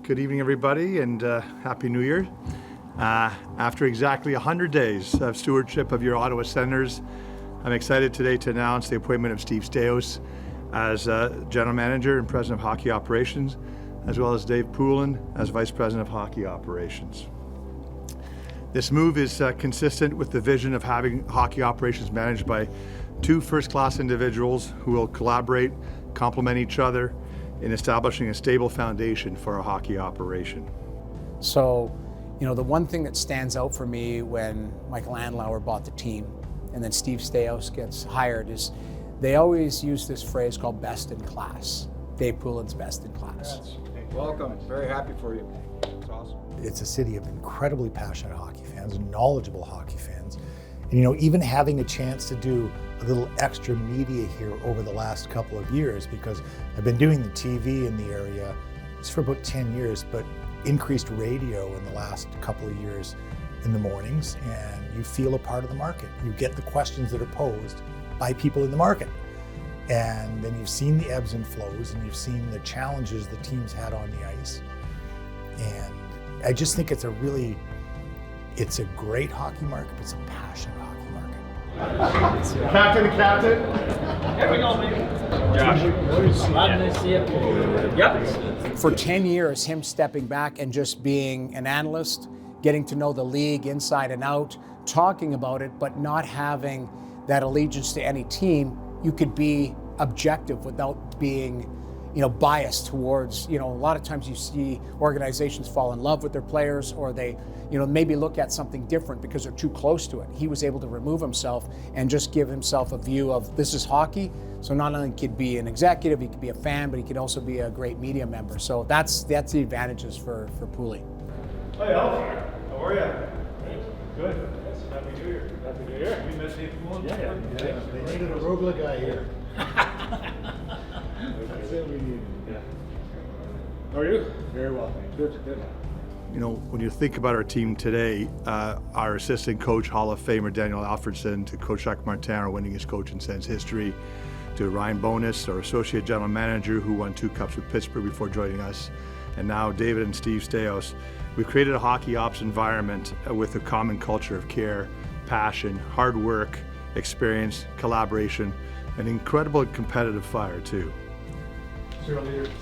Good evening, everybody, and Happy New Year. After exactly 100 days of stewardship of your Ottawa Senators, I'm excited today to announce the appointment of Steve Staios as General Manager and President of Hockey Operations, as well as Dave Poulin as Vice President of Hockey Operations. This move is consistent with the vision of having hockey operations managed by two first-class individuals who will collaborate, complement each other in establishing a stable foundation for our hockey operation. So, the one thing that stands out for me when Michael Andlauer bought the team and then Steve Staios gets hired is they always use this phrase called best in class. Dave Poulin's best in class. Welcome, very happy for you. It's awesome. It's a city of incredibly passionate hockey fans, knowledgeable hockey fans. And even having a chance to do a little extra media here over the last couple of years, because I've been doing the TV in the area for about 10 years, but increased radio in the last couple of years in the mornings, and you feel a part of the market. You get the questions that are posed by people in the market. And then you've seen the ebbs and flows, and you've seen the challenges the teams had on the ice. And I just think it's a great hockey market, but it's a passionate hockey market. Captain. Here we go, baby. Glad to see you. Yep. For 10 years, him stepping back and just being an analyst, getting to know the league inside and out, talking about it, but not having that allegiance to any team, you could be objective without being biased towards, a lot of times you see organizations fall in love with their players, or they, maybe look at something different because they're too close to it. He was able to remove himself and just give himself a view of this is hockey. So not only could be an executive, he could be a fan, but he could also be a great media member. So that's the advantages for Poulin. Hi, Alf. How are you? Good. Happy New Year. Happy New Year. We met Dave Poulin. Yeah. They needed a Rogla guy here. That's it we need. Yeah. How are you? Very well, thank you. Good. When you think about our team today, our assistant coach, Hall of Famer Daniel Alfredson, to Coach Jacques Martin, our winningest coach in Sens history, to Ryan Bonus, our associate general manager who won 2 cups with Pittsburgh before joining us, and now David and Steve Staios. We've created a hockey ops environment with a common culture of care, passion, hard work, experience, collaboration, and incredible competitive fire too.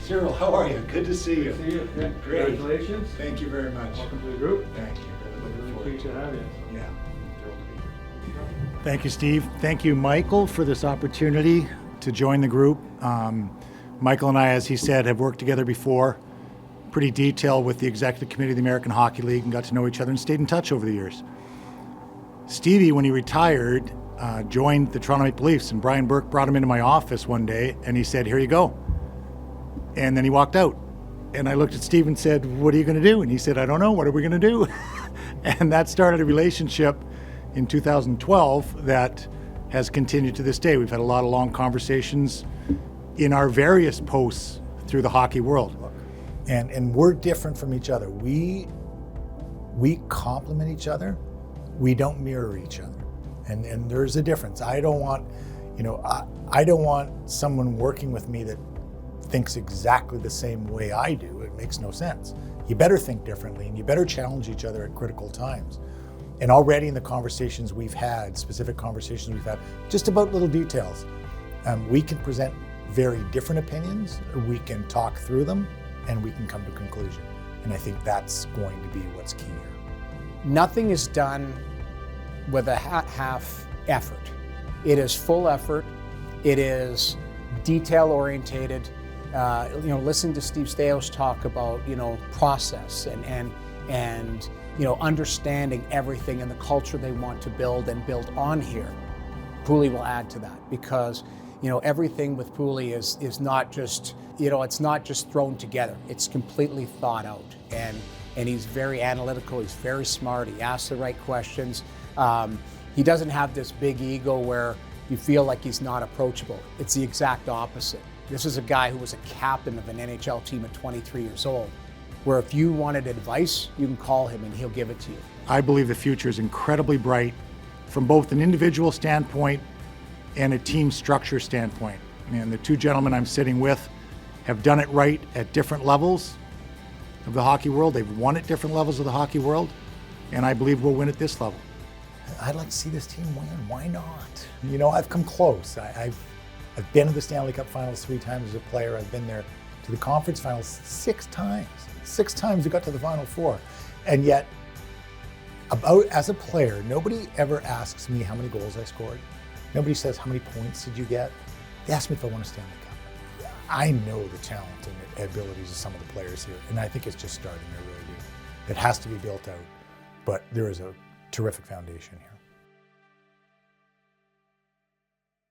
Cyril, how are you? Good to see you. Good to see you. Yeah. Great. Congratulations. Thank you very much. Welcome to the group. Thank you. Really pleased to have you. Yeah. Thank you, Steve. Thank you, Michael, for this opportunity to join the group. Michael and I, as he said, have worked together before, pretty detailed with the executive committee of the American Hockey League, and got to know each other and stayed in touch over the years. Stevie, when he retired, joined the Toronto Maple Leafs, and Brian Burke brought him into my office one day, and he said, "Here you go." And then he walked out. And I looked at Steve and said, "What are you going to do?" And he said, "I don't know. What are we going to do?" And that started a relationship in 2012 that has continued to this day. We've had a lot of long conversations in our various posts through the hockey world. And we're different from each other. We complement each other. We don't mirror each other. And there's a difference. I don't want someone working with me that thinks exactly the same way I do. It makes no sense. You better think differently, and you better challenge each other at critical times. And already in the conversations we've had, specific conversations we've had, just about little details, we can present very different opinions, we can talk through them, and we can come to a conclusion. And I think that's going to be what's key here. Nothing is done with a half effort. It is full effort. It is detail orientated. Listen to Steve Staios talk about, process and understanding everything and the culture they want to build and build on here. Poulin will add to that because, everything with Poulin is not just, it's not just thrown together. It's completely thought out. And he's very analytical. He's very smart. He asks the right questions. He doesn't have this big ego where you feel like he's not approachable. It's the exact opposite. This is a guy who was a captain of an NHL team at 23 years old, where if you wanted advice, you can call him and he'll give it to you. I believe the future is incredibly bright from both an individual standpoint and a team structure standpoint. And the two gentlemen I'm sitting with have done it right at different levels. of the hockey world. They've won at different levels of the hockey world, and I believe we'll win at this level. I'd like to see this team win. Why not? You know, I've come close. I've been to the Stanley Cup Finals 3 times as a player. I've been there to the conference finals 6 times. 6 times we got to the Final Four. And yet, as a player, nobody ever asks me how many goals I scored. Nobody says, how many points did you get? They ask me if I won a Stanley Cup. I know the talent and the abilities of some of the players here, and I think it's just starting, I really do. It has to be built out, but there is a terrific foundation here.